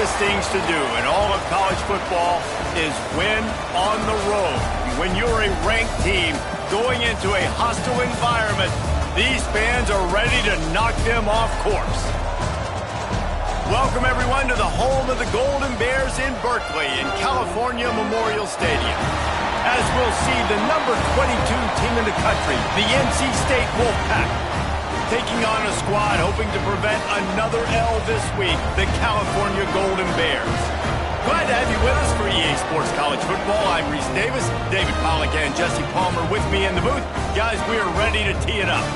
hardest things to do in all of college football is win on the road. When you're a ranked team going into a hostile environment, these fans are ready to knock them off course. Welcome, everyone, to the home of the Golden Bears in Berkeley in California Memorial Stadium. As we'll see the number 22 team in the country, the NC State Wolfpack, taking on a squad hoping to prevent another L this week, the California Golden Bears. Glad to have you with us for EA Sports College Football. I'm Reese Davis, David Pollack and Jesse Palmer with me in the booth. Guys, we are ready to tee it up.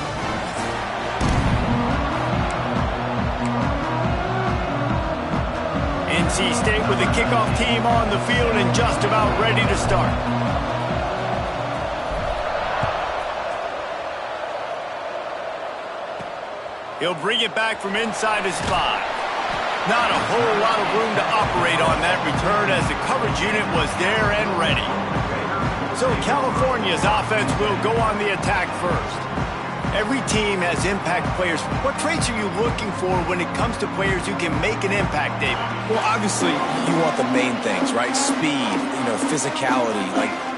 NC State with the kickoff team on the field and just about ready to start. He'll bring it back from inside his 5. Not a whole lot of room to operate on that return as the coverage unit was there and ready. So California's offense will go on the attack first. Every team has impact players. What traits are you looking for when it comes to players who can make an impact, David? Well, obviously, you want the main things, right? Speed, physicality,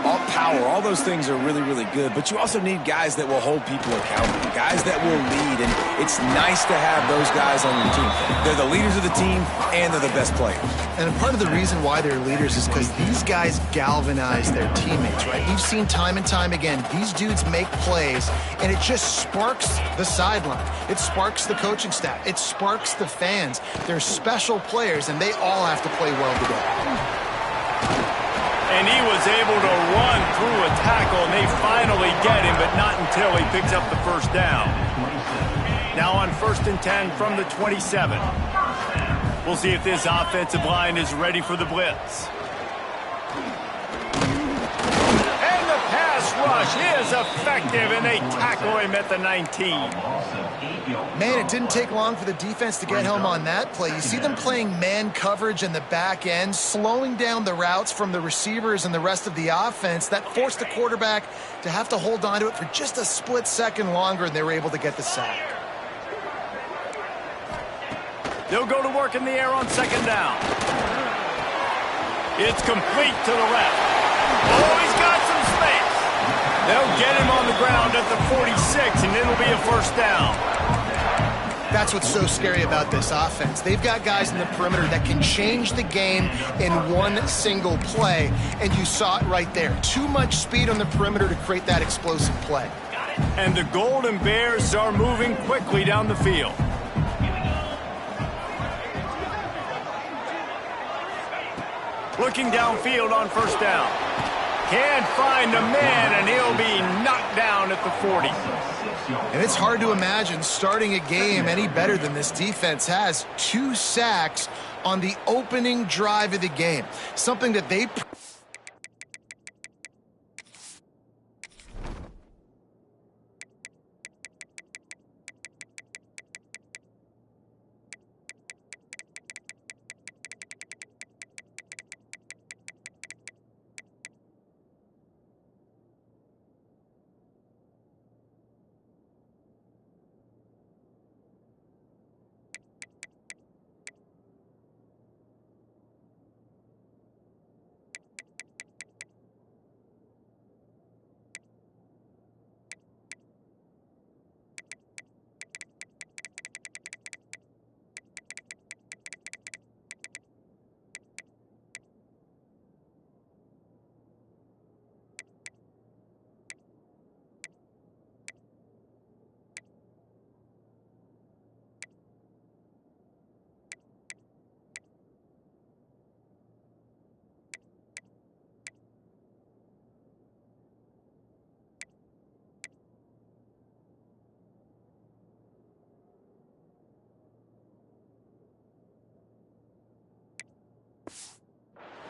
all power, all those things are really, really good. But you also need guys that will hold people accountable, guys that will lead. And it's nice to have those guys on your team. They're the leaders of the team, and they're the best players. And part of the reason why they're leaders is because these guys galvanize their teammates, right? We've seen time and time again, these dudes make plays, and it just sparks the sideline. It sparks the coaching staff. It sparks the fans. They're special players, and they all have to play well together. And he was able to run through a tackle, and they finally get him, but not until he picks up the first down. Now on 1st and 10 from the 27. We'll see if this offensive line is ready for the blitz. And the pass rush is effective, and they tackle him at the 19. Man, it didn't take long for the defense to get home on that play. You see them playing man coverage in the back end, slowing down the routes from the receivers and the rest of the offense. That forced the quarterback to have to hold on to it for just a split second longer, and they were able to get the sack. They'll go to work in the air on 2nd down. It's complete to the left. Oh, he's got some space. They'll get him on the ground at the 46, and it'll be a first down. That's what's so scary about this offense. They've got guys in the perimeter that can change the game in one single play, and you saw it right there. Too much speed on the perimeter to create that explosive play. And the Golden Bears are moving quickly down the field. Looking downfield on 1st down. Can't find a man, and he'll be knocked down at the 40. And it's hard to imagine starting a game any better than this defense has. 2 sacks on the opening drive of the game. Something that they...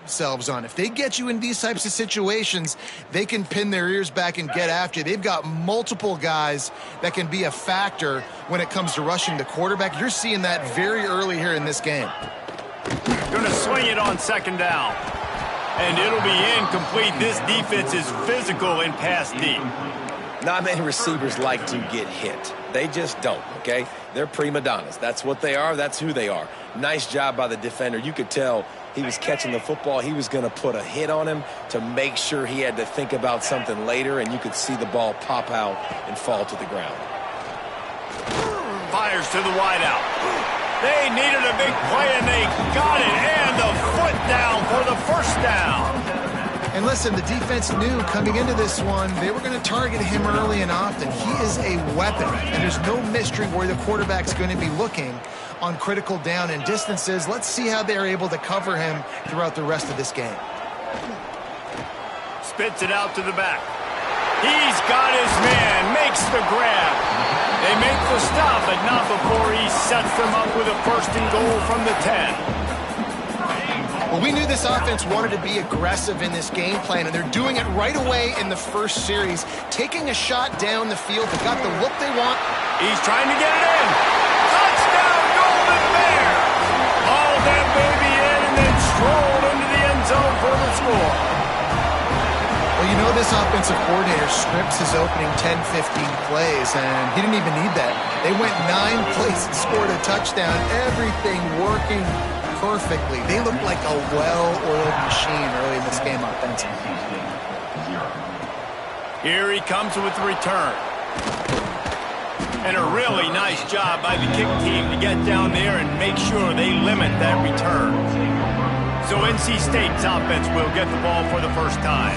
themselves on. If they get you in these types of situations, they can pin their ears back and get after you. They've got multiple guys that can be a factor when it comes to rushing the quarterback. You're seeing that very early here in this game. Going to swing it on 2nd down. And it'll be incomplete. This defense is physical in pass deep. Not many receivers like to get hit. They just don't, okay? They're prima donnas. That's what they are. That's who they are. Nice job by the defender. You could tell he was catching the football. He was going to put a hit on him to make sure he had to think about something later, and you could see the ball pop out and fall to the ground. Fires to the wideout. They needed a big play, and they got it. And the foot down for the first down. And listen, the defense knew coming into this one, they were going to target him early and often. He is a weapon, and there's no mystery where the quarterback's going to be looking on critical down and distances. Let's see how they're able to cover him throughout the rest of this game. Spits it out to the back. He's got his man, makes the grab. They make the stop, but not before he sets them up with a first and goal from the 10. Well, we knew this offense wanted to be aggressive in this game plan, and they're doing it right away in the first series, taking a shot down the field. They got the look they want. He's trying to get it in. Touchdown, Golden Bear! Hauled that baby in and then strolled into the end zone for the score. Well, you know this offensive coordinator scripts his opening 10, 15 plays, and he didn't even need that. They went 9 plays and scored a touchdown. Everything working perfectly. They look like a well-oiled machine early in this game offensively. Here he comes with the return. And a really nice job by the kick team to get down there and make sure they limit that return. So NC State's offense will get the ball for the first time.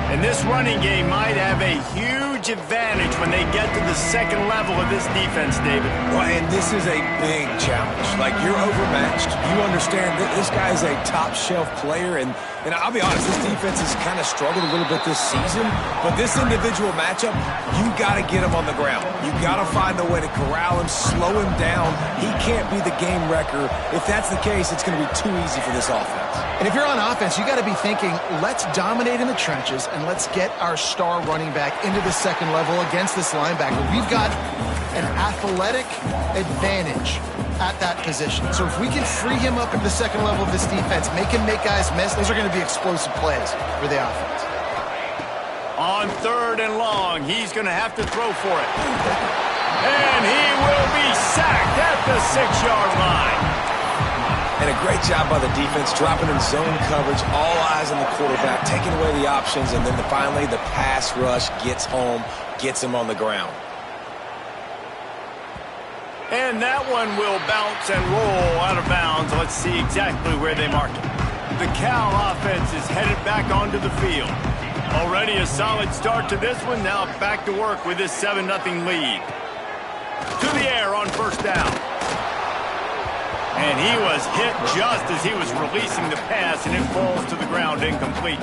And this running game might have a huge advantage when they get to the second level of this defense, David. Well, and this is a big challenge. Like, you're overmatched. You understand that this guy is a top-shelf player, and I'll be honest, this defense has kind of struggled a little bit this season, but this individual matchup, you got to get him on the ground. You got to find a way to corral him, slow him down. He can't be the game wrecker. If that's the case, it's going to be too easy for this offense. And if you're on offense, you got to be thinking, let's dominate in the trenches and let's get our star running back into the second level against this linebacker. We've got an athletic advantage at that position. So if we can free him up into the second level of this defense, make him make guys miss, those are going to be explosive plays for the offense. On 3rd and long, he's going to have to throw for it. And he will be sacked at the 6-yard line. And a great job by the defense, dropping in zone coverage, all eyes on the quarterback, taking away the options, and then finally the pass rush gets home, gets him on the ground. And that one will bounce and roll out of bounds. Let's see exactly where they mark it. The Cal offense is headed back onto the field. Already a solid start to this one. Now back to work with this 7-0 lead. To the air on first down. And he was hit just as he was releasing the pass, and it falls to the ground incomplete.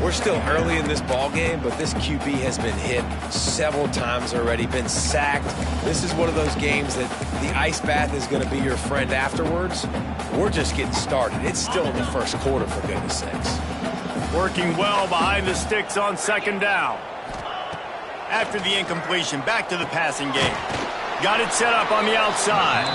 We're still early in this ball game, but this QB has been hit several times already, been sacked. This is one of those games that the ice bath is going to be your friend afterwards. We're just getting started. It's still in the first quarter, for goodness sakes. Working well behind the sticks on 2nd down. After the incompletion, back to the passing game. Got it set up on the outside.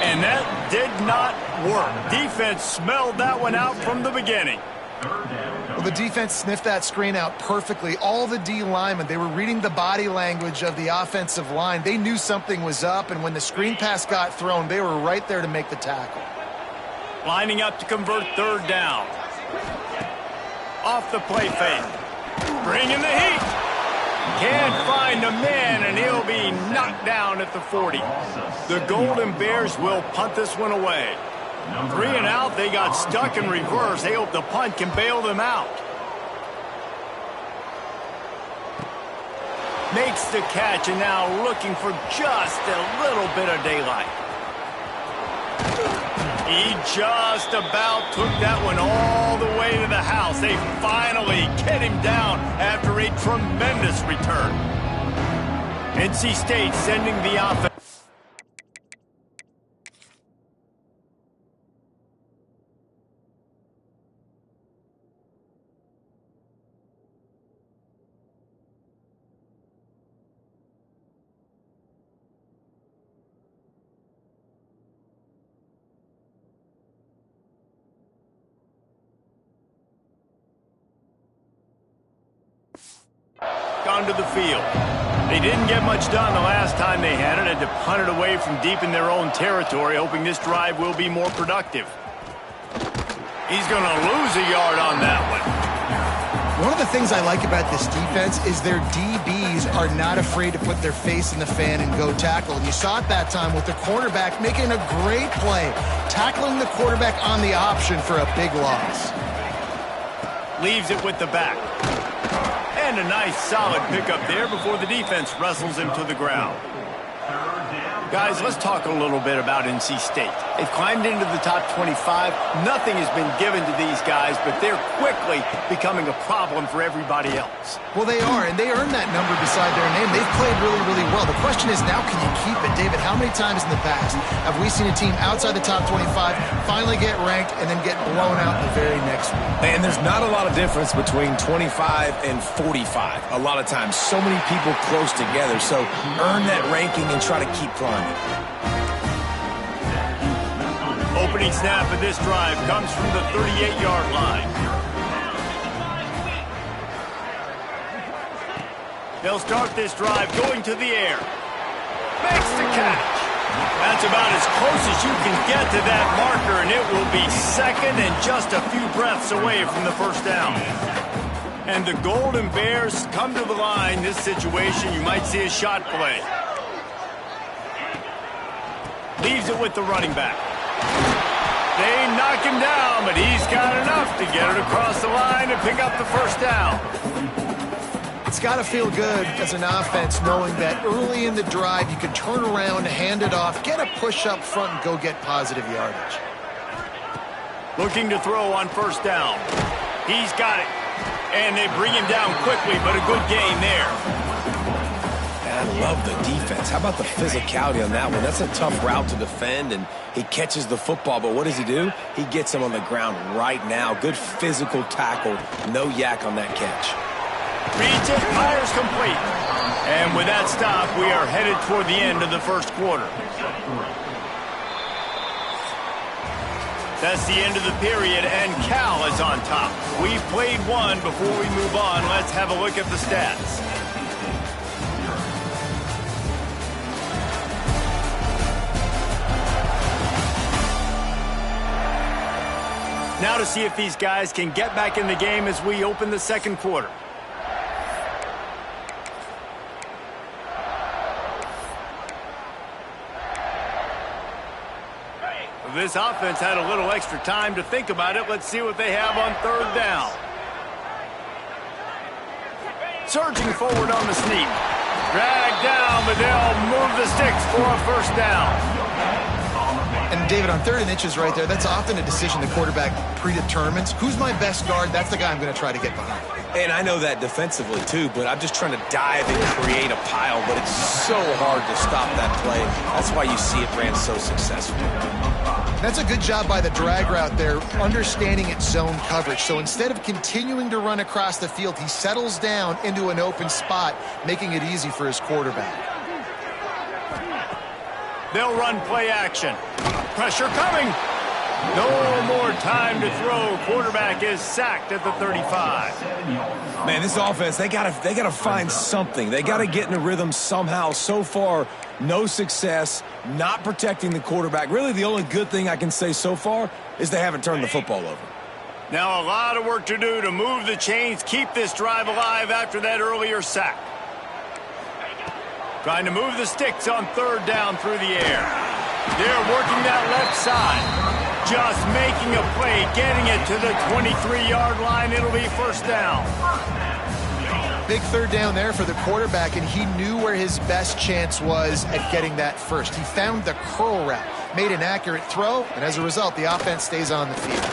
And that did not work. Defense smelled that one out from the beginning. Well, the defense sniffed that screen out perfectly. All the D linemen, they were reading the body language of the offensive line. They knew something was up, and when the screen pass got thrown, they were right there to make the tackle. Lining up to convert 3rd down. Off the play fake. Bringing the heat. Can't find a man, and he'll be knocked down at the 40. The Golden Bears will punt this one away. 3 and out, they got stuck in reverse. They hope the punt can bail them out. Makes the catch, and now looking for just a little bit of daylight. He just about took that one all the way to the house. They finally get him down after a tremendous return. NC State sending the offense. onto the field. They didn't get much done the last time they had it. Had to punt it away from deep in their own territory, hoping this drive will be more productive. He's going to lose a yard on that one. One of the things I like about this defense is their DBs are not afraid to put their face in the fan and go tackle. And you saw it that time with the cornerback making a great play, tackling the quarterback on the option for a big loss. Leaves it with the back. And a nice solid pickup there before the defense wrestles him to the ground. Guys, let's talk a little bit about NC State. They've climbed into the top 25. Nothing has been given to these guys, but they're quickly becoming a problem for everybody else. Well, they are, and they earned that number beside their name. They've played really, really well. The question is, now can you keep it? David, how many times in the past have we seen a team outside the top 25 finally get ranked and then get blown out the very next week? And there's not a lot of difference between 25 and 45. A lot of times, so many people close together. So earn that ranking and try to keep climbing. Opening snap of this drive comes from the 38-yard line. They'll start this drive going to the air. Makes the catch. That's about as close as you can get to that marker, and it will be second and just a few breaths away from the first down. And the Golden Bears come to the line. This situation, you might see a shot play. Leaves it with the running back. They knock him down, but he's got enough to get it across the line and pick up the first down. It's got to feel good as an offense knowing that early in the drive you can turn around, hand it off, get a push up front, and go get positive yardage. Looking to throw on first down. He's got it. And they bring him down quickly, but a good gain there. I love the defense. How about the physicality on that one? That's a tough route to defend, and he catches the football, but what does he do? He gets him on the ground right now. Good physical tackle. No yak on that catch. Reads it, fires complete. And with that stop, we are headed toward the end of the first quarter. That's the end of the period, and Cal is on top. We've played one. Before we move on, let's have a look at the stats. Now to see if these guys can get back in the game as we open the second quarter. This offense had a little extra time to think about it. Let's see what they have on third down. Surging forward on the sneak. Dragged down, but they'll move the sticks for a first down. And David, on 3rd and inches right there, that's often a decision the quarterback predetermines. Who's my best guard? That's the guy I'm going to try to get behind. And I know that defensively, too, but I'm just trying to dive and create a pile, but it's so hard to stop that play. That's why you see it ran so successfully. That's a good job by the drag route there, understanding its zone coverage. So instead of continuing to run across the field, he settles down into an open spot, making it easy for his quarterback. They'll run play action. Pressure coming. No more time to throw. Quarterback is sacked at the 35. Man, this offense, they gotta find something. They gotta get in a rhythm somehow. So far, no success, not protecting the quarterback. Really, the only good thing I can say so far is they haven't turned the football over. Now a lot of work to do to move the chains, keep this drive alive after that earlier sack. Trying to move the sticks on third down through the air. They're working that left side. Just making a play, getting it to the 23-yard line. It'll be first down. Big third down there for the quarterback, and he knew where his best chance was at getting that first. He found the curl route, made an accurate throw, and as a result, the offense stays on the field.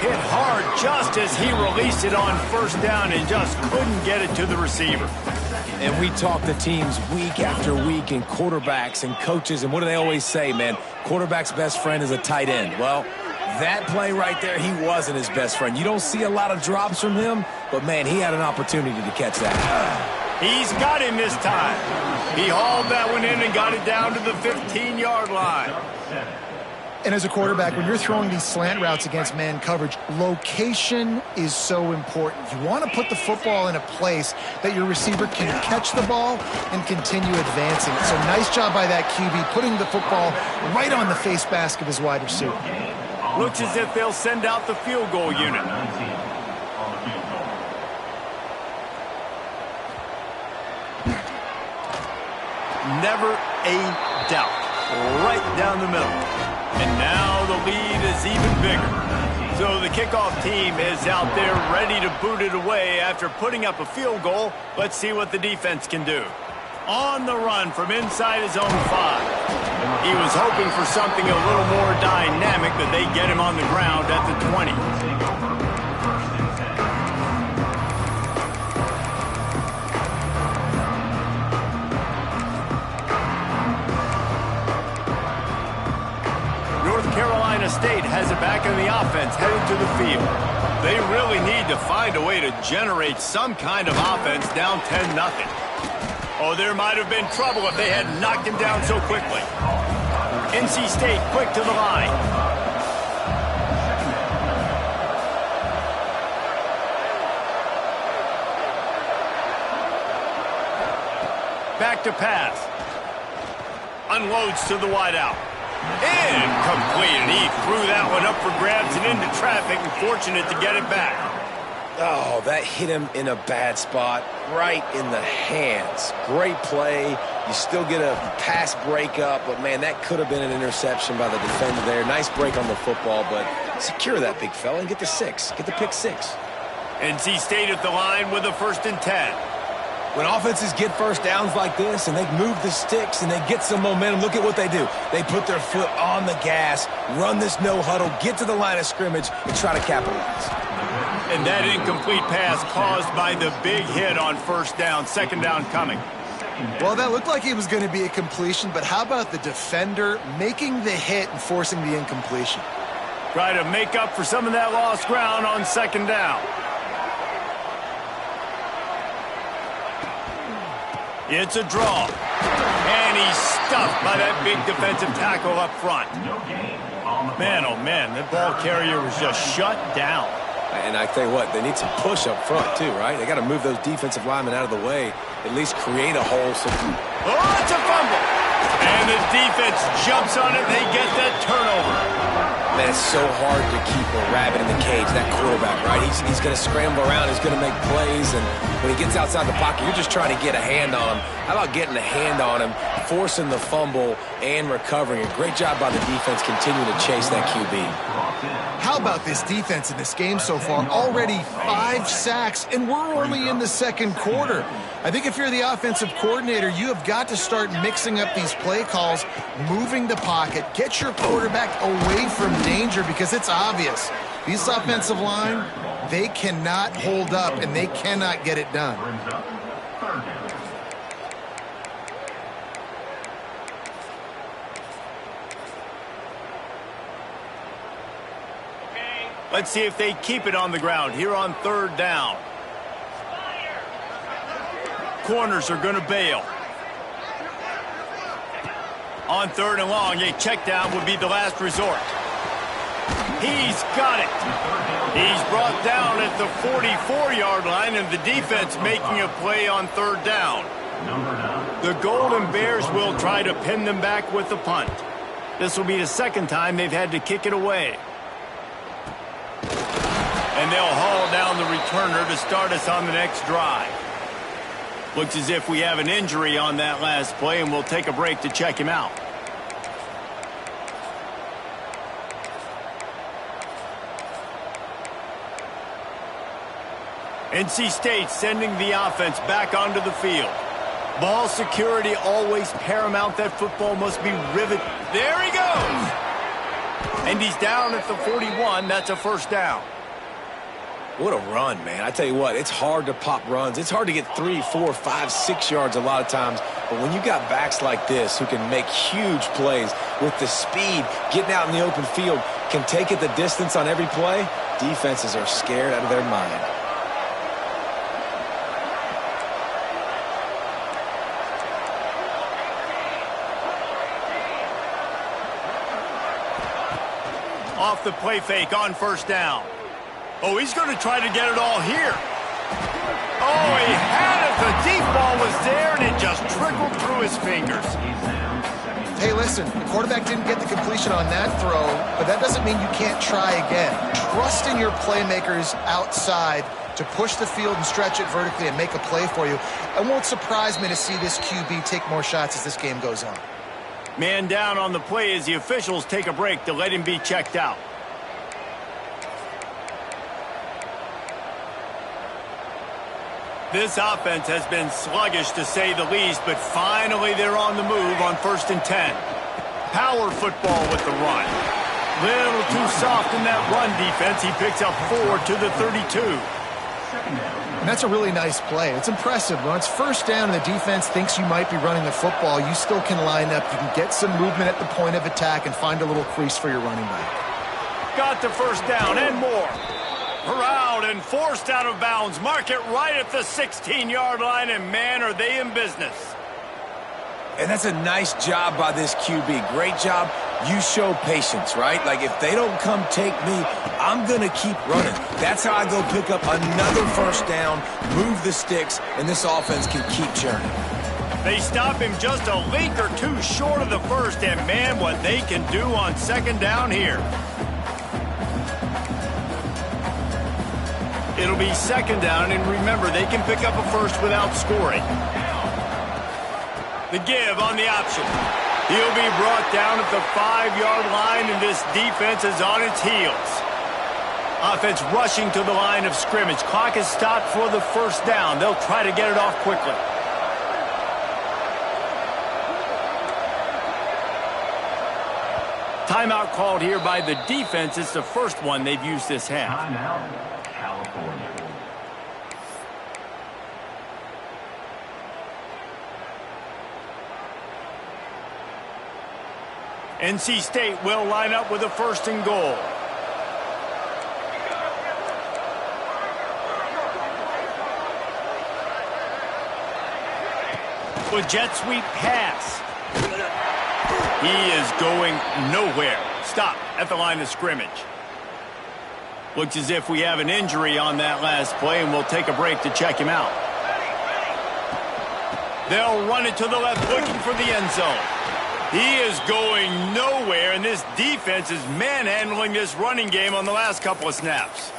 Hit hard just as he released it on first down and just couldn't get it to the receiver. And we talk to teams week after week and quarterbacks and coaches, and what do they always say, man? Quarterback's best friend is a tight end. Well, that play right there, he wasn't his best friend. You don't see a lot of drops from him, but, man, he had an opportunity to catch that. He's got him this time. He hauled that one in and got it down to the 15-yard line. And as a quarterback, when you're throwing these slant routes against man coverage, location is so important. You want to put the football in a place that your receiver can catch the ball and continue advancing. So nice job by that QB, putting the football right on the face mask of his wide receiver. Looks as if they'll send out the field goal unit. Never a doubt. Right down the middle. And now the lead is even bigger. So the kickoff team is out there ready to boot it away after putting up a field goal. Let's see what the defense can do. On the run from inside his own 5. He was hoping for something a little more dynamic, but they get him on the ground at the 20. Carolina State has it back in the offense, headed to the field. They really need to find a way to generate some kind of offense down 10-0. Oh, there might have been trouble if they had knocked him down so quickly. NC State quick to the line. Back to pass. Unloads to the wideout. Incomplete, and he threw that one up for grabs and into traffic, and fortunate to get it back. Oh, that hit him in a bad spot, right in the hands. Great play. You still get a pass breakup, but, man, that could have been an interception by the defender there. Nice break on the football, but secure that big fella and get the 6. Get the pick 6. NC State at the line with a 1st and 10. When offenses get first downs like this and they move the sticks and they get some momentum, look at what they do. They put their foot on the gas, run this no huddle, get to the line of scrimmage, and try to capitalize. And that incomplete pass caused by the big hit on 1st down, 2nd down coming. Well, that looked like it was going to be a completion, but how about the defender making the hit and forcing the incompletion? Try to make up for some of that lost ground on 2nd down. It's a draw. And he's stuffed by that big defensive tackle up front. Man, oh man, that ball carrier was just shut down. And I tell you what, they need some push up front too, right? They got to move those defensive linemen out of the way, at least create a hole. Oh, it's a fumble. And the defense jumps on it. They get that turnover. Man, it's so hard to keep a rabbit in the cage, that quarterback, right? He's going to scramble around. He's going to make plays. And when he gets outside the pocket, you're just trying to get a hand on him. How about getting a hand on him, forcing the fumble, and recovering? A great job by the defense continuing to chase that QB. How about this defense in this game so far? Already 5 sacks, and we're only in the 2nd quarter. I think if you're the offensive coordinator, you have got to start mixing up these play calls, moving the pocket, get your quarterback away from danger, because it's obvious. This offensive line, they cannot hold up, and they cannot get it done. Let's see if they keep it on the ground here on 3rd down. Corners are going to bail. On 3rd and long, a check down would be the last resort. He's got it. He's brought down at the 44-yard line, and the defense making a play on 3rd down. The Golden Bears will try to pin them back with the punt. This will be the 2nd time they've had to kick it away. And they'll haul down the returner to start us on the next drive. Looks as if we have an injury on that last play, and we'll take a break to check him out. NC State sending the offense back onto the field. Ball security always paramount. That football must be rivet. There he goes! And he's down at the 41. That's a 1st down. What a run, man. I tell you what, it's hard to pop runs. It's hard to get 3, 4, 5, 6 yards a lot of times. But when you got backs like this who can make huge plays with the speed, getting out in the open field, can take it the distance on every play, defenses are scared out of their mind. Off the play fake on first down. Oh, he's going to try to get it all here. Oh, he had it. The deep ball was there, and it just trickled through his fingers. Hey, listen, the quarterback didn't get the completion on that throw, but that doesn't mean you can't try again. Trust in your playmakers outside to push the field and stretch it vertically and make a play for you. It won't surprise me to see this QB take more shots as this game goes on. Man down on the play as the officials take a break to let him be checked out. This offense has been sluggish to say the least, but finally they're on the move on 1st and 10. Power football with the run. Little too soft in that run defense. He picks up 4 to the 32. And that's a really nice play. It's impressive. When it's first down and the defense thinks you might be running the football, you still can line up. You can get some movement at the point of attack and find a little crease for your running back. Got the first down and more. Corralled and forced out of bounds. Mark it right at the 16-yard line, and man, are they in business. And that's a nice job by this QB. Great job. You show patience, right? Like, if they don't come take me, I'm going to keep running. That's how I go pick up another first down, move the sticks, and this offense can keep churning. They stop him just a link or two short of the first, and man, what they can do on 2nd down here. It'll be 2nd down, and remember, they can pick up a first without scoring. The give on the option. He'll be brought down at the 5-yard line, and this defense is on its heels. Offense rushing to the line of scrimmage. Clock is stopped for the first down. They'll try to get it off quickly. Timeout called here by the defense. It's the first one they've used this half. Timeout, California. NC State will line up with a 1st and goal. With jet sweep pass. He is going nowhere. Stop at the line of scrimmage. Looks as if we have an injury on that last play, and we'll take a break to check him out. They'll run it to the left, looking for the end zone. He is going nowhere, and this defense is manhandling this running game on the last couple of snaps.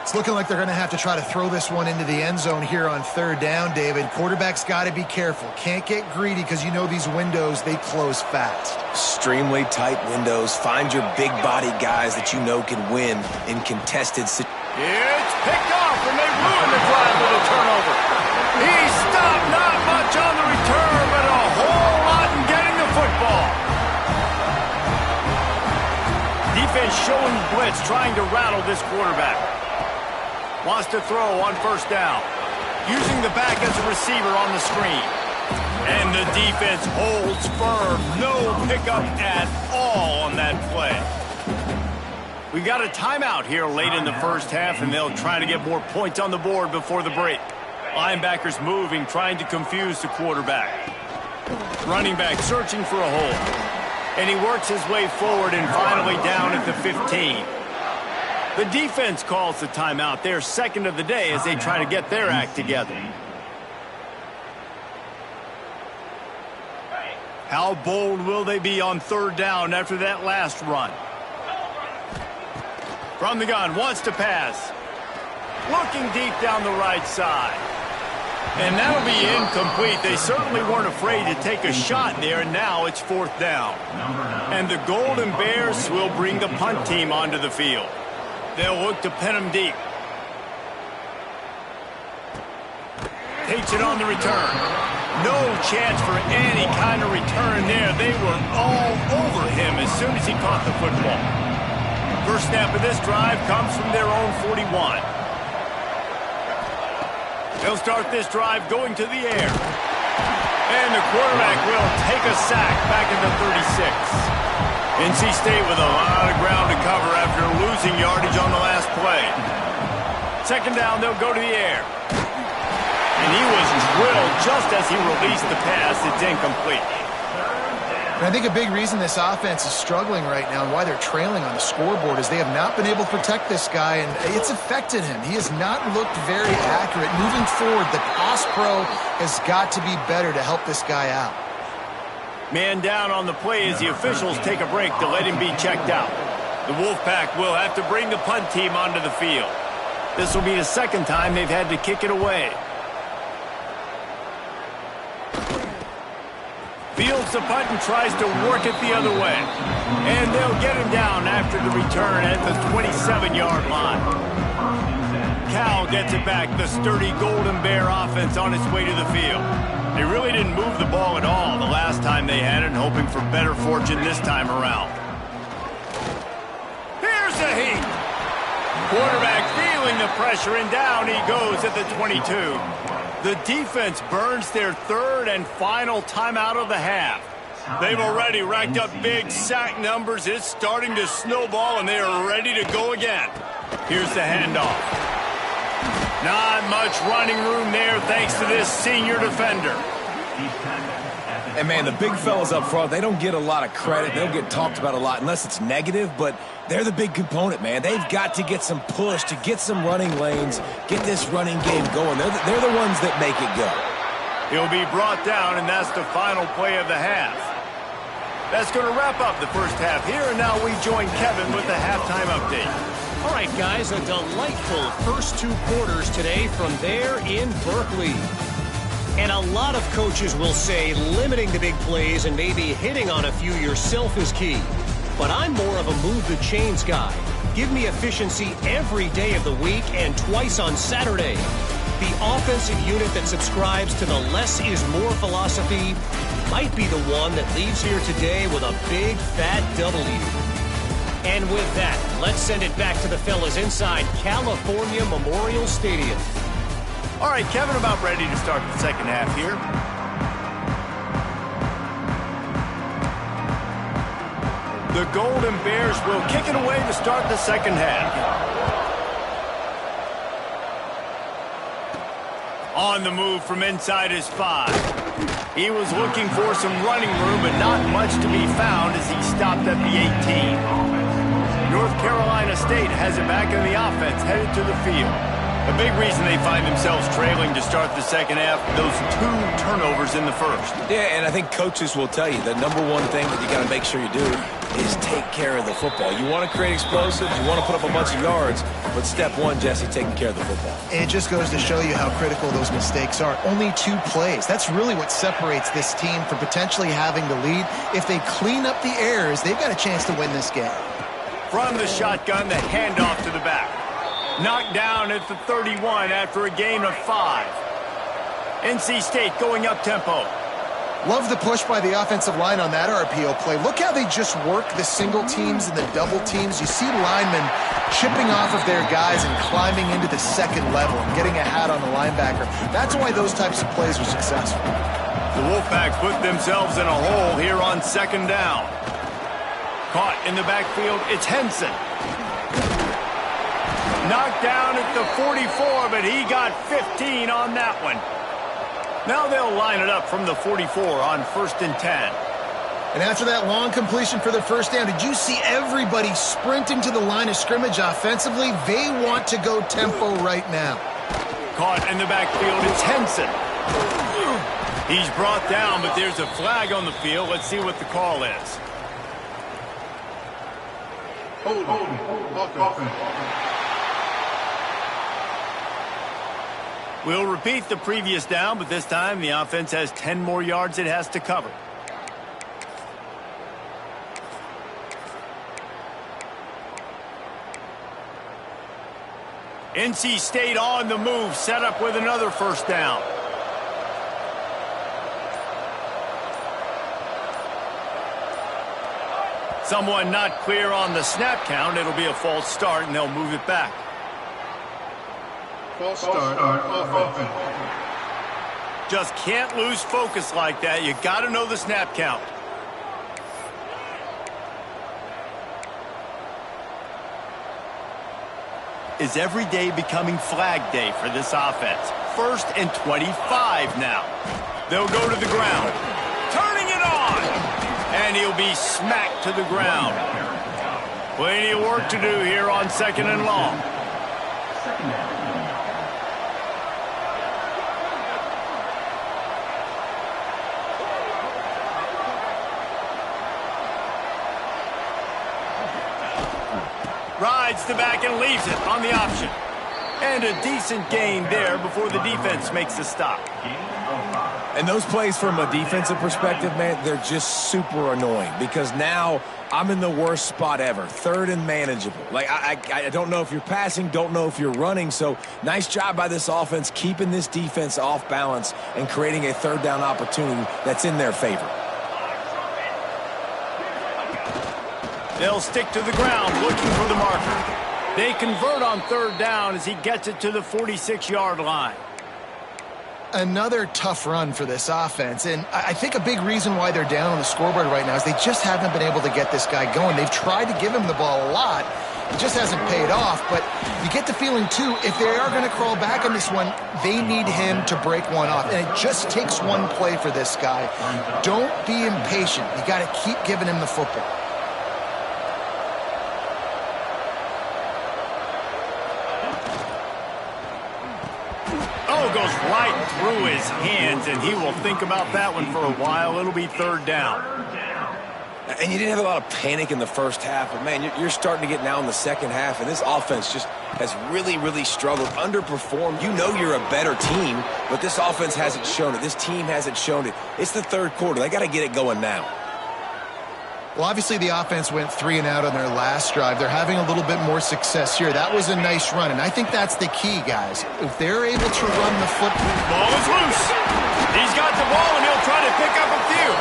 It's looking like they're going to have to try to throw this one into the end zone here on 3rd down, David. Quarterback's got to be careful. Can't get greedy because you know these windows, they close fast. Extremely tight windows. Find your big body guys that you know can win in contested situations. It's picked off, and they ruin the drive with a turnover. He stopped not much on the return, but a whole lot in getting the football. Defense showing blitz, trying to rattle this quarterback. Wants to throw on 1st down. Using the back as a receiver on the screen. And the defense holds firm. No pickup at all on that play. We got a timeout here late in the first half, and they'll try to get more points on the board before the break. Linebackers moving, trying to confuse the quarterback. Running back searching for a hole. And he works his way forward and finally down at the 15. The defense calls the timeout. Their 2nd of the day as they try to get their act together. How bold will they be on 3rd down after that last run? From the gun, wants to pass. Looking deep down the right side. And that'll be incomplete. They certainly weren't afraid to take a shot there, and now it's 4th down. And the Golden Bears will bring the punt team onto the field. They'll look to pin him deep. Takes it on the return. No chance for any kind of return there. They were all over him as soon as he caught the football. First snap of this drive comes from their own 41. They'll start this drive going to the air. And the quarterback will take a sack back at the 36. NC State with a lot of ground to cover after losing yardage on the last play. 2nd down, they'll go to the air. And he was drilled just as he released the pass. It's incomplete. And I think a big reason this offense is struggling right now and why they're trailing on the scoreboard is they have not been able to protect this guy, and it's affected him. He has not looked very accurate. Moving forward, the pass pro has got to be better to help this guy out. Man down on the play as the officials take a break to let him be checked out. The Wolfpack will have to bring the punt team onto the field. This will be the second time they've had to kick it away. Fields the punt and tries to work it the other way. And they'll get him down after the return at the 27-yard line. Cal gets it back, the sturdy Golden Bear offense on its way to the field. They really didn't move the ball at all the last time they had it, hoping for better fortune this time around. Here's the heat. Quarterback feeling the pressure, and down he goes at the 22. The defense burns their third and final timeout of the half. They've already racked up big sack numbers. It's starting to snowball, and they are ready to go again. Here's the handoff. Not much running room there thanks to this senior defender. And, man, the big fellas up front, they don't get a lot of credit. They don't get talked about a lot unless it's negative, but they're the big component, man. They've got to get some push, to get some running lanes, get this running game going. They're the ones that make it go. He'll be brought down, and that's the final play of the half. That's going to wrap up the first half here, and now we join Kevin with the halftime update. All right, guys, a delightful first two quarters today from there in Berkeley. And a lot of coaches will say limiting the big plays and maybe hitting on a few yourself is key. But I'm more of a move the chains guy. Give me efficiency every day of the week and twice on Saturday. The offensive unit that subscribes to the less is more philosophy might be the one that leaves here today with a big fat W. And with that, let's send it back to the fellas inside California Memorial Stadium. All right, Kevin, about ready to start the second half here. The Golden Bears will kick it away to start the second half. On the move from inside his 5. He was looking for some running room, but not much to be found as he stopped at the 18. North Carolina State has it back in the offense, headed to the field. A big reason they find themselves trailing to start the second half, those 2 turnovers in the first. Yeah, and I think coaches will tell you the number one thing that you got to make sure you do is take care of the football. You want to create explosives, you want to put up a bunch of yards, but step one, Jesse, taking care of the football. It just goes to show you how critical those mistakes are. Only 2 plays. That's really what separates this team from potentially having the lead. If they clean up the errors, they've got a chance to win this game. From the shotgun, the handoff to the back. Knocked down at the 31 after a gain of 5. NC State going up-tempo. Love the push by the offensive line on that RPO play. Look how they just work the single teams and the double teams. You see linemen chipping off of their guys and climbing into the second level and getting a hat on the linebacker. That's why those types of plays are successful. The Wolfpack put themselves in a hole here on second down. Caught in the backfield, it's Henson. Knocked down at the 44, but he got 15 on that one. Now they'll line it up from the 44 on 1st and 10. And after that long completion for the first down, did you see everybody sprinting to the line of scrimmage offensively? They want to go tempo right now. Caught in the backfield, it's Henson. He's brought down, but there's a flag on the field. Let's see what the call is. We'll repeat the previous down, but this time the offense has 10 more yards it has to cover. NC State on the move, set up with another first down. Someone not clear on the snap count. It'll be a false start, and they'll move it back. False start, offense. Just can't lose focus like that. You got to know the snap count. Is every day becoming flag day for this offense? 1st and 25 now. They'll go to the ground. Turning it on. And he'll be smacked to the ground. Plenty of work to do here on 2nd and long. Rides the back and leaves it on the option. And a decent gain there before the defense makes a stop. And those plays from a defensive perspective, man, they're just super annoying because now I'm in the worst spot ever. 3rd and manageable. Like, I don't know if you're passing, don't know if you're running. So nice job by this offense keeping this defense off balance and creating a 3rd down opportunity that's in their favor. They'll stick to the ground looking for the marker. They convert on 3rd down as he gets it to the 46-yard line. Another tough run for this offense, and I think a big reason why they're down on the scoreboard right now is they just haven't been able to get this guy going. They've tried to give him the ball a lot. It just hasn't paid off, but you get the feeling, too, if they are going to crawl back on this one, they need him to break one off, and it just takes one play for this guy. Don't be impatient. You got to keep giving him the football. Goes right through his hands, and he will think about that one for a while. It'll be 3rd down. And you didn't have a lot of panic in the first half, but, man, you're starting to get now in the second half, and this offense just has really, really struggled, underperformed. You know you're a better team, but this offense hasn't shown it. This team hasn't shown it. It's the 3rd quarter. They got to get it going now. Well, obviously the offense went 3 and out on their last drive. They're having a little bit more success here. That was a nice run, and I think that's the key, guys. If they're able to run the football. Ball is loose. He's got the ball, and he'll try to pick up a few.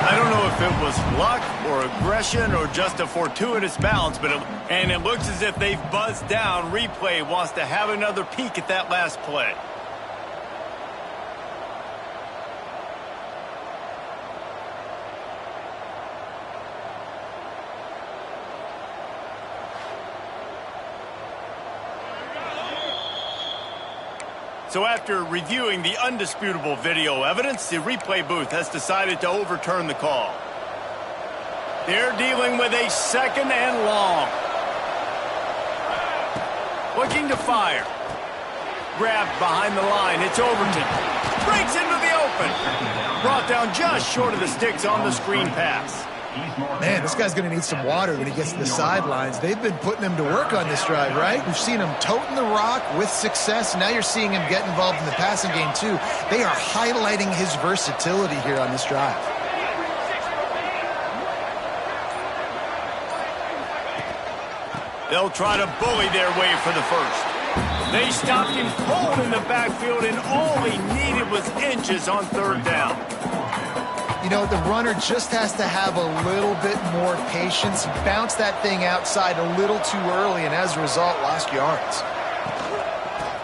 I don't know if it was luck or aggression or just a fortuitous bounce, but it looks as if they've buzzed down. Replay wants to have another peek at that last play. So after reviewing the undisputable video evidence, the replay booth has decided to overturn the call. They're dealing with a 2nd and long. Looking to fire. Grabbed behind the line. It's Overton. Breaks into the open. Brought down just short of the sticks on the screen pass. Man, this guy's going to need some water when he gets to the sidelines. They've been putting him to work on this drive, right? We've seen him toting the rock with success. Now you're seeing him get involved in the passing game, too. They are highlighting his versatility here on this drive. They'll try to bully their way for the first. They stopped him cold in the backfield, and all he needed was inches on 3rd down. You know, the runner just has to have a little bit more patience. He bounced that thing outside a little too early, and as a result, lost yards.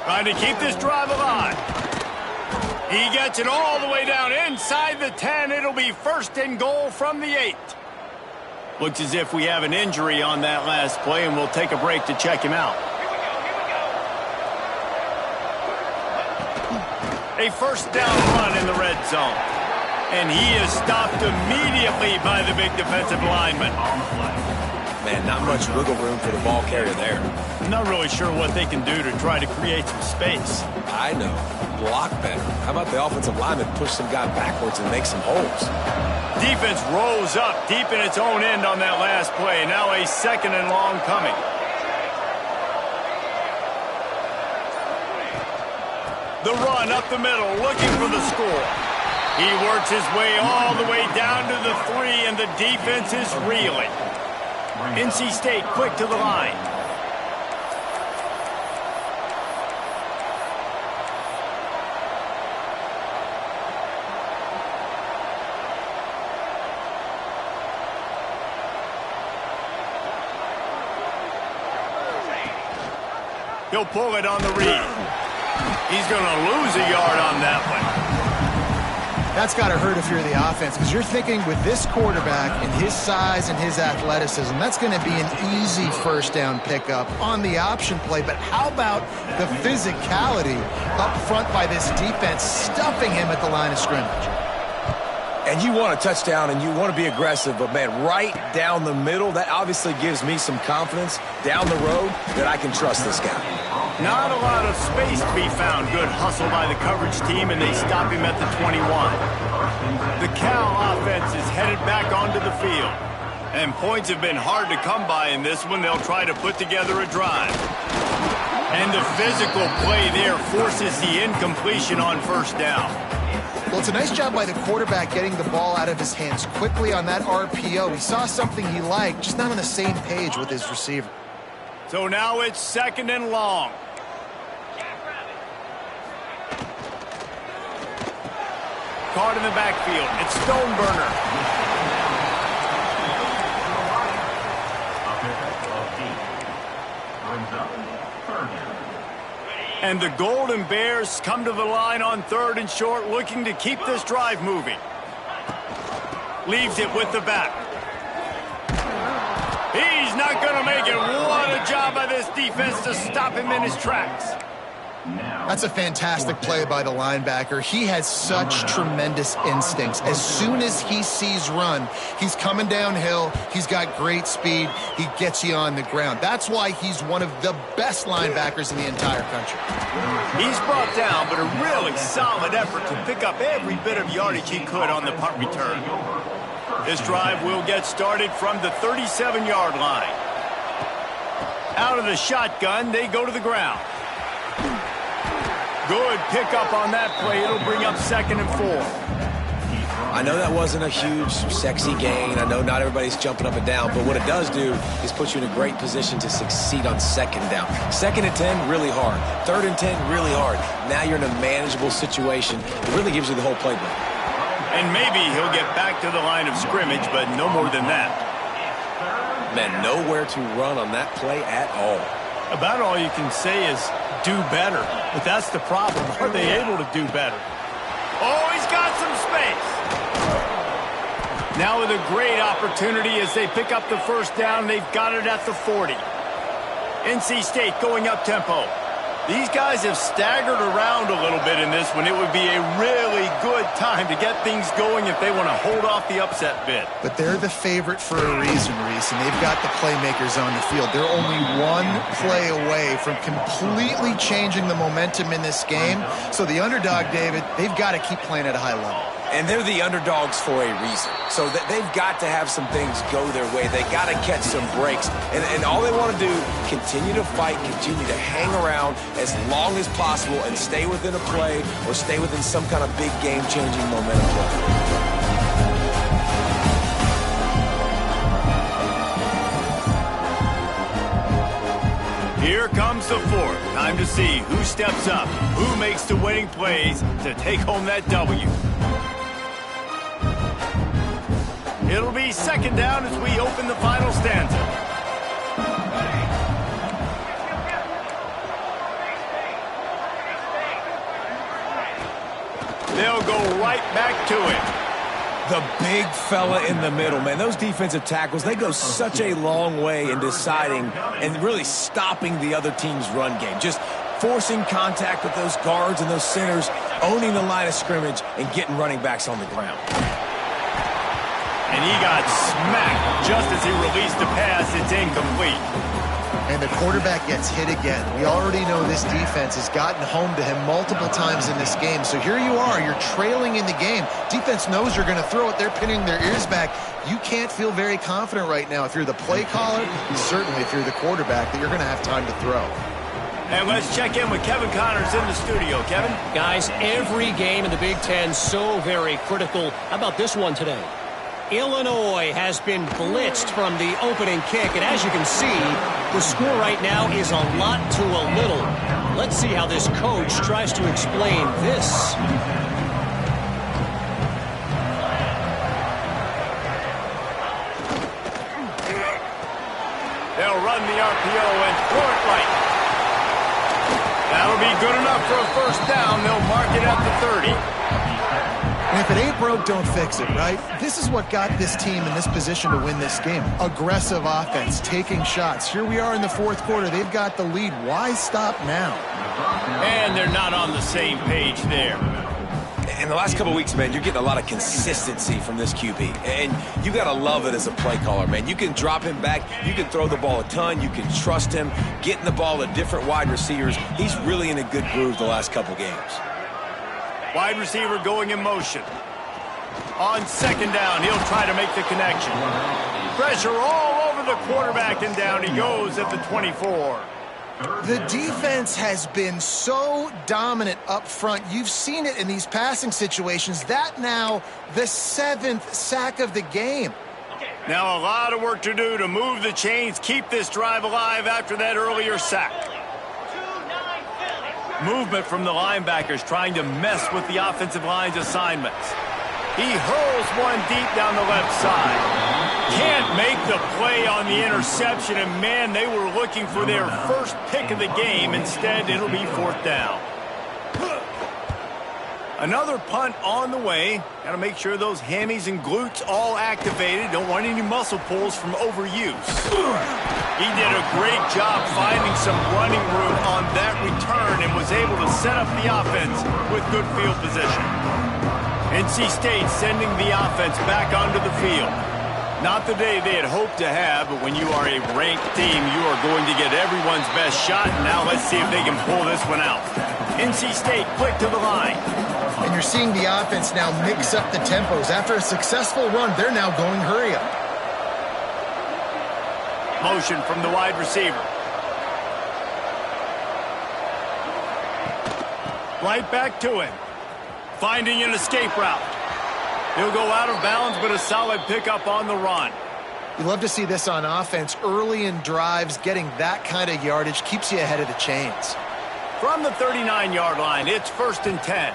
Trying to keep this drive alive. He gets it all the way down inside the 10. It'll be 1st and goal from the 8. Looks as if we have an injury on that last play, and we'll take a break to check him out. A 1st down run in the red zone. And he is stopped immediately by the big defensive lineman. Man, not much wiggle room for the ball carrier there. I'm not really sure what they can do to try to create some space. I know. Block better. How about the offensive lineman push some guy backwards and make some holes? Defense rose up deep in its own end on that last play. Now a 2nd and long coming. The run up the middle, looking for the score. He works his way all the way down to the 3, and the defense is reeling. NC State quick to the line. He'll pull it on the read. He's going to lose a yard on that one. That's got to hurt if you're the offense, because you're thinking with this quarterback and his size and his athleticism, that's going to be an easy 1st down pickup on the option play. But how about the physicality up front by this defense, stuffing him at the line of scrimmage? And you want a touchdown and you want to be aggressive, but, man, right down the middle, that obviously gives me some confidence down the road that I can trust this guy. Not a lot of space to be found. Good hustle by the coverage team, and they stop him at the 21. The Cal offense is headed back onto the field. And points have been hard to come by in this one. They'll try to put together a drive. And the physical play there forces the incompletion on first down. Well, it's a nice job by the quarterback getting the ball out of his hands quickly on that RPO. He saw something he liked, just not on the same page with his receiver. So now it's 2nd and long. Caught in the backfield. It's Stoneburner. And the Golden Bears come to the line on 3rd and short, looking to keep this drive moving. Leaves it with the back. He's not going to make it. What a job by this defense to stop him in his tracks. That's a fantastic play by the linebacker. He has such tremendous instincts. As soon as he sees run, he's coming downhill. He's got great speed. He gets you on the ground. That's why he's one of the best linebackers in the entire country. He's brought down, but a really solid effort to pick up every bit of yardage he could on the punt return. This drive will get started from the 37-yard line. Out of the shotgun, they go to the ground. Good pickup on that play. It'll bring up 2nd and 4. I know that wasn't a huge, sexy gain. I know not everybody's jumping up and down, but what it does do is put you in a great position to succeed on 2nd down. 2nd and 10, really hard. 3rd and 10, really hard. Now you're in a manageable situation. It really gives you the whole playbook. And maybe he'll get back to the line of scrimmage, but no more than that. Man, nowhere to run on that play at all. About all you can say is do better. But that's the problem. Are they able to do better? Oh, he's got some space. Now with a great opportunity as they pick up the first down. They've got it at the 40. NC State going up tempo. These guys have staggered around a little bit in this one. It would be a really good time to get things going if they want to hold off the upset bid. But they're the favorite for a reason, Reese, and they've got the playmakers on the field. They're only one play away from completely changing the momentum in this game. So the underdog, David, they've got to keep playing at a high level. And they're the underdogs for a reason. So they've got to have some things go their way. They got to catch some breaks. And all they want to do, continue to fight, continue to hang around as long as possible and stay within a play or stay within some kind of big game-changing momentum play. Here comes the 4th. Time to see who steps up, who makes the winning plays to take home that W. It'll be 2nd down as we open the final stanza. They'll go right back to it. The big fella in the middle, man. Those defensive tackles, they go such a long way in deciding and really stopping the other team's run game. Just forcing contact with those guards and those centers, owning the line of scrimmage, and getting running backs on the ground. And he got smacked just as he released the pass. It's incomplete. And the quarterback gets hit again. We already know this defense has gotten home to him multiple times in this game. So here you are. You're trailing in the game. Defense knows you're going to throw it. They're pinning their ears back. You can't feel very confident right now if you're the play caller, and certainly if you're the quarterback, that you're going to have time to throw. And let's check in with Kevin Connors in the studio. Kevin? Guys, every game in the Big Ten so very critical. How about this one today? Illinois has been blitzed from the opening kick, and as you can see, the score right now is a lot to a little. Let's see how this coach tries to explain this. They'll run the RPO and throw it right. That'll be good enough for a first down. They'll mark it at the 30. And if it ain't broke, don't fix it, right? This is what got this team in this position to win this game. Aggressive offense, taking shots. Here we are in the 4th quarter. They've got the lead. Why stop now? And they're not on the same page there. In the last couple of weeks, man, you're getting a lot of consistency from this QB. And you got to love it as a play caller, man. You can drop him back. You can throw the ball a ton. You can trust him, getting the ball to different wide receivers. He's really in a good groove the last couple games. Wide receiver going in motion. On second down, he'll try to make the connection. Pressure all over the quarterback, and down he goes at the 24. The defense has been so dominant up front. You've seen it in these passing situations. That now the 7th sack of the game. Now a lot of work to do to move the chains, keep this drive alive after that earlier sack. Movement from the linebackers trying to mess with the offensive line's assignments. He hurls one deep down the left side. Can't make the play on the interception, and man, they were looking for their first pick of the game. Instead, it'll be 4th down. Another punt on the way. Got to make sure those hammies and glutes all activated. Don't want any muscle pulls from overuse. He did a great job finding some running room on that return and was able to set up the offense with good field position. NC State sending the offense back onto the field. Not the day they had hoped to have, but when you are a ranked team, you are going to get everyone's best shot. Now let's see if they can pull this one out. NC State quick to the line. And you're seeing the offense now mix up the tempos. After a successful run, they're now going hurry up. Motion from the wide receiver. Right back to him. Finding an escape route. He'll go out of bounds, but a solid pickup on the run. You love to see this on offense. Early in drives, getting that kind of yardage keeps you ahead of the chains. From the 39-yard line, it's 1st and 10.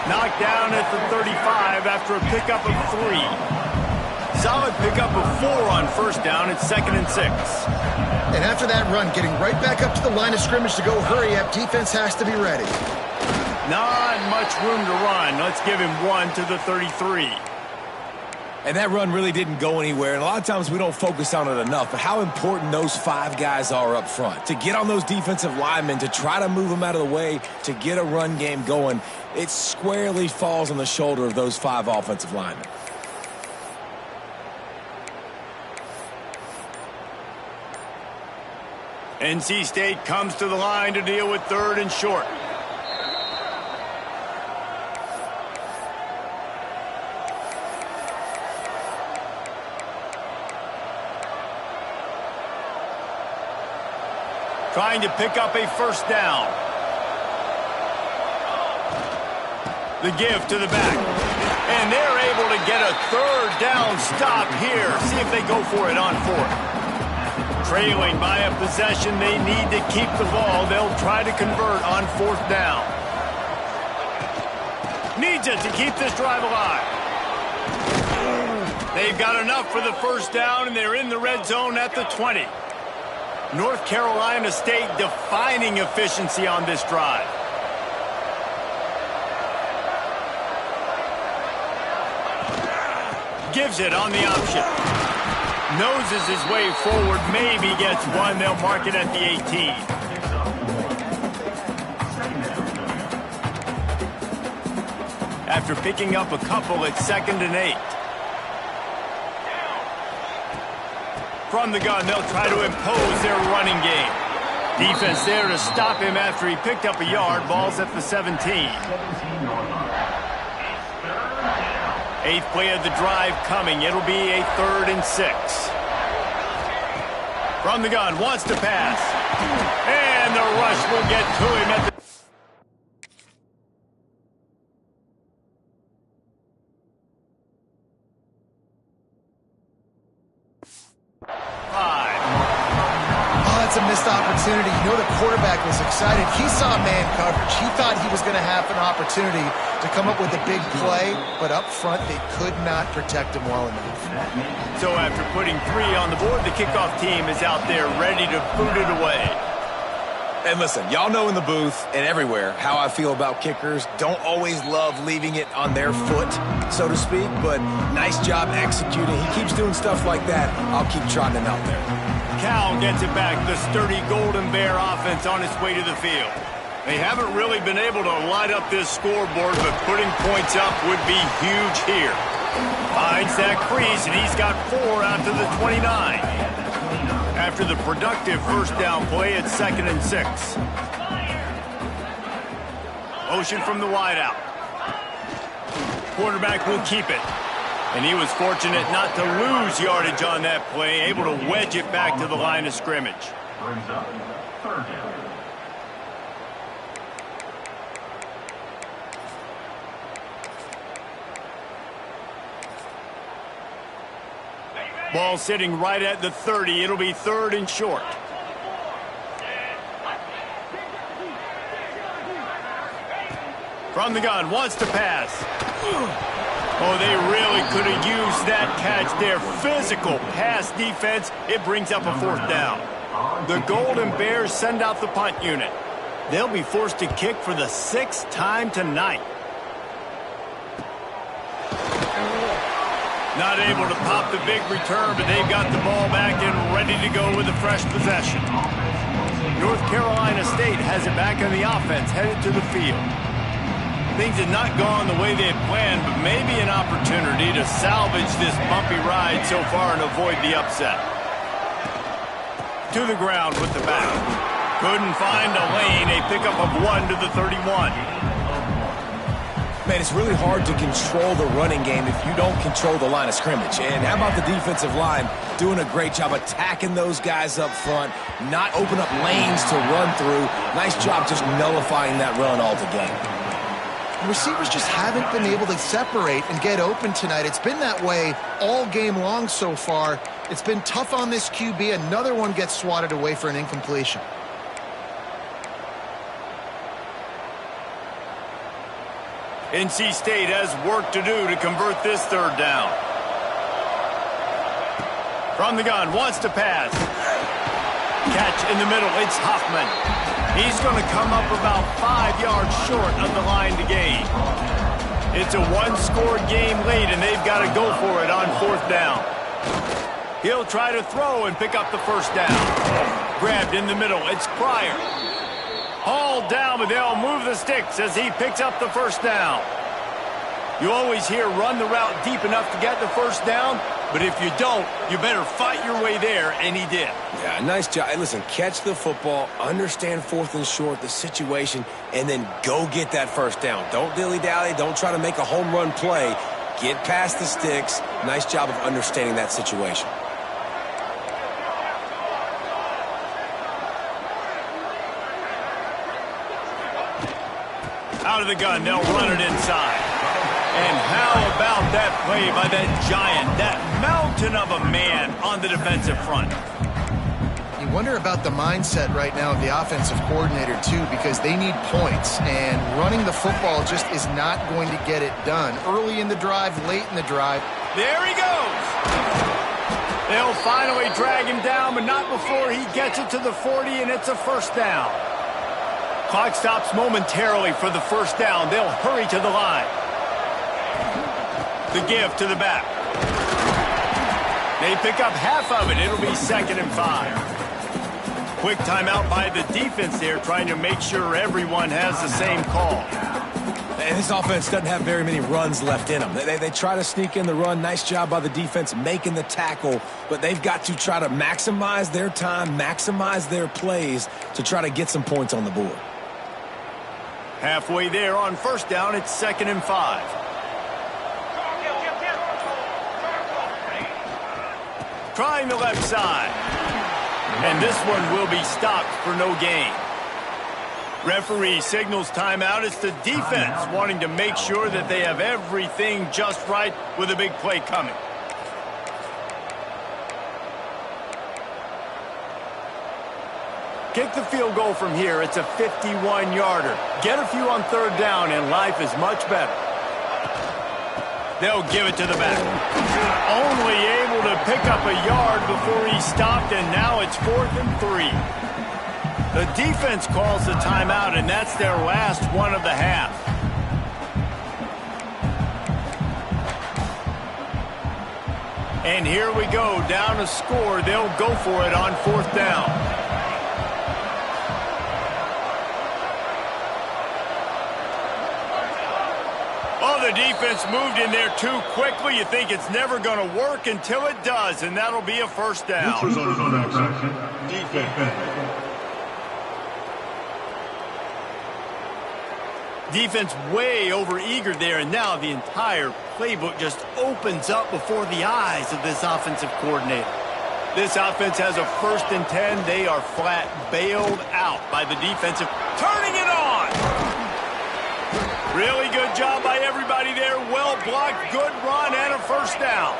Knocked down at the 35 after a pickup of 3. Solid pickup of 4 on 1st down. It's 2nd and 6. And after that run, getting right back up to the line of scrimmage to go hurry up, defense has to be ready. Not much room to run. Let's give him 1 to the 33. And that run really didn't go anywhere. And a lot of times we don't focus on it enough, but how important those 5 guys are up front. To get on those defensive linemen, to try to move them out of the way, to get a run game going, it squarely falls on the shoulder of those 5 offensive linemen. NC State comes to the line to deal with 3rd and short. Trying to pick up a 1st down. The give to the back. And they're able to get a 3rd down stop here. See if they go for it on 4th. Trailing by a possession, they need to keep the ball. They'll try to convert on 4th down. Needs it to keep this drive alive. They've got enough for the 1st down, and they're in the red zone at the 20. North Carolina State defining efficiency on this drive. Gives it on the option. Noses his way forward, maybe gets 1. They'll mark it at the 18. After picking up a couple, it's 2nd and 8. From the gun, they'll try to impose their running game. Defense there to stop him after he picked up a yard. Ball's at the 17. 8th play of the drive coming. It'll be a 3rd and 6. From the gun, wants to pass. And the rush will get to him at the A missed opportunity. You know the quarterback was excited. He saw man coverage. He thought he was going to have an opportunity to come up with a big play, but up front they could not protect him well enough. So after putting 3 on the board, the kickoff team is out there ready to boot it away. And listen, y'all know in the booth and everywhere how I feel about kickers. Don't always love leaving it on their foot, so to speak, but nice job executing. He keeps doing stuff like that. I'll keep trotting him out there. Cal gets it back. The sturdy Golden Bear offense on its way to the field. They haven't really been able to light up this scoreboard, but putting points up would be huge here. Finds that crease, and he's got 4 out to the 29. After the productive first down play, it's 2nd and 6. Motion from the wideout. Quarterback will keep it. And he was fortunate not to lose yardage on that play, able to wedge it back to the line of scrimmage. Brings up 3rd down. Ball sitting right at the 30. It'll be 3rd and short. From the gun, wants to pass. Oh, they really could have used that catch there. Physical pass defense. It brings up a 4th down. The Golden Bears send out the punt unit. They'll be forced to kick for the 6th time tonight. Not able to pop the big return, but they've got the ball back and ready to go with a fresh possession. North Carolina State has it back on the offense, headed to the field. Things had not gone the way they had planned, but maybe an opportunity to salvage this bumpy ride so far and avoid the upset. To the ground with the back. Couldn't find a lane, a pickup of 1 to the 31. Man, it's really hard to control the running game if you don't control the line of scrimmage. And how about the defensive line doing a great job attacking those guys up front, not open up lanes to run through. Nice job just nullifying that run altogether. Receivers just haven't been able to separate and get open tonight. It's been that way all game long so far. It's been tough on this QB. Another one gets swatted away for an incompletion. NC State has work to do to convert this 3rd down. From the gun, wants to pass. Catch in the middle, it's Hoffman. He's going to come up about 5 yards short of the line to gain. It's a 1-score game late, and they've got to go for it on 4th down. He'll try to throw and pick up the 1st down. Grabbed in the middle, it's Pryor. Hauled down, but they'll move the sticks as he picks up the 1st down. You always hear run the route deep enough to get the 1st down, but if you don't, you better fight your way there, and he did. Yeah, nice job. Hey, listen, catch the football, understand 4th and short, the situation, and then go get that 1st down. Don't dilly-dally. Don't try to make a home run play. Get past the sticks. Nice job of understanding that situation. Out of the gun, they'll run it inside. And how about that play by that giant, that mountain of a man on the defensive front? You wonder about the mindset right now of the offensive coordinator, too, because they need points, and running the football just is not going to get it done. Early in the drive, late in the drive. There he goes. They'll finally drag him down, but not before he gets it to the 40, and it's a 1st down. Clock stops momentarily for the 1st down. They'll hurry to the line. The give to the back. They pick up half of it. It'll be 2nd and 5. Quick timeout by the defense there, trying to make sure everyone has the same call. And this offense doesn't have very many runs left in them. They try to sneak in the run. Nice job by the defense making the tackle, but they've got to try to maximize their time, maximize their plays to try to get some points on the board. Halfway there on 1st down, it's 2nd and 5. Trying the left side. And this one will be stopped for no gain. Referee signals timeout. It's the defense wanting to make sure that they have everything just right with a big play coming. Kick the field goal from here. It's a 51-yarder. Get a few on 3rd down, and life is much better. They'll give it to the back. Only able to pick up a yard before he stopped, and now it's 4th and 3. The defense calls the timeout, and that's their last one of the half. And here we go, down a score. They'll go for it on 4th down. defense moved in there too quickly. You think it's never going to work until it does, and that'll be a first down. Which was on action. Defense. Defense way over-eager there, and now the entire playbook just opens up before the eyes of this offensive coordinator. This offense has a 1st and 10. They are flat bailed out by the defensive. Turning it on! Really good job by everybody there. Well blocked, good run, and a first down.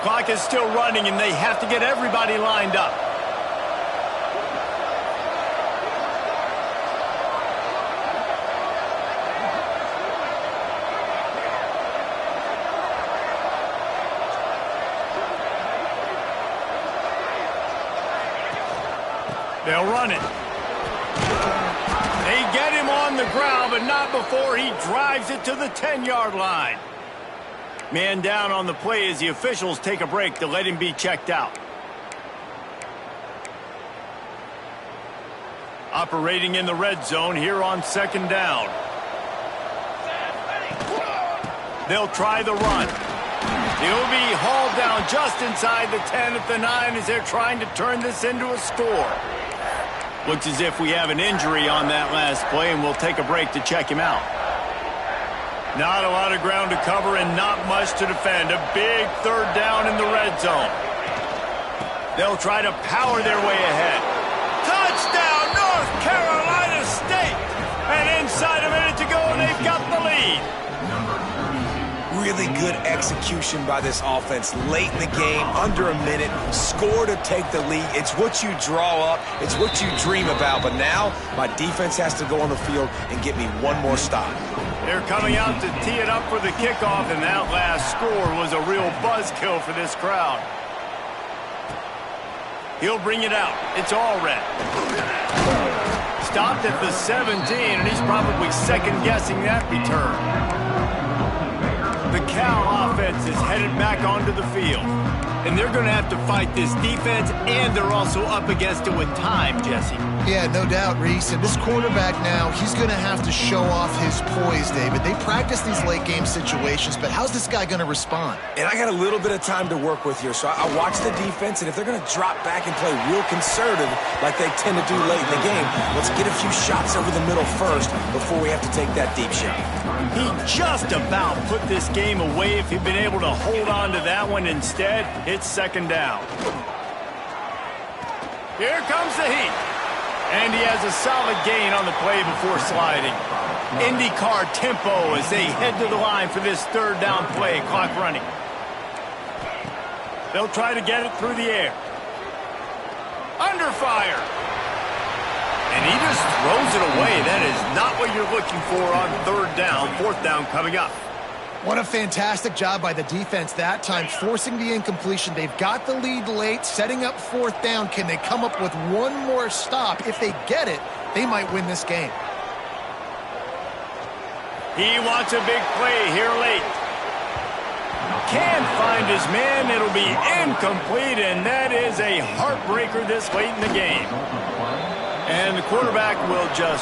Clock is still running, and they have to get everybody lined up. They'll run it. They get him on the ground, but not before he drives it to the 10-yard line. Man down on the play as the officials take a break to let him be checked out. Operating in the red zone here on 2nd down. They'll try the run. He'll be hauled down just inside the 10 at the 9 as they're trying to turn this into a score. Looks as if we have an injury on that last play, and we'll take a break to check him out. Not a lot of ground to cover and not much to defend. A big 3rd down in the red zone. They'll try to power their way ahead. Touchdown, North Carolina State! And inside a minute to go, they've got the lead. Really good execution by this offense late in the game, under a minute, score to take the lead. It's what you draw up, it's what you dream about, but now my defense has to go on the field and get me one more stop. They're coming out to tee it up for the kickoff, and that last score was a real buzzkill for this crowd. He'll bring it out. It's all red. Stopped at the 17, and he's probably second-guessing that return. The Cal offense is headed back onto the field, and they're going to have to fight this defense, and they're also up against it with time, Jesse. Yeah, no doubt, Reese. And this quarterback now, he's going to have to show off his poise, David. They practice these late-game situations, but how's this guy going to respond? And I got a little bit of time to work with here, so I watch the defense, and if they're going to drop back and play real conservative like they tend to do late in the game, let's get a few shots over the middle first before we have to take that deep shot. He just about put this game away if he'd been able to hold on to that one. Instead, it's 2nd down. Here comes the heat. And he has a solid gain on the play before sliding. IndyCar tempo as they head to the line for this 3rd down play. Clock running. They'll try to get it through the air. Under fire. And he just throws it away. That is not what you're looking for on 3rd down. 4th down coming up. What a fantastic job by the defense that time, forcing the incompletion. They've got the lead late, setting up 4th down. Can they come up with one more stop? If they get it, they might win this game. He wants a big play here late. Can't find his man. It'll be incomplete, and that is a heartbreaker this late in the game. And the quarterback will just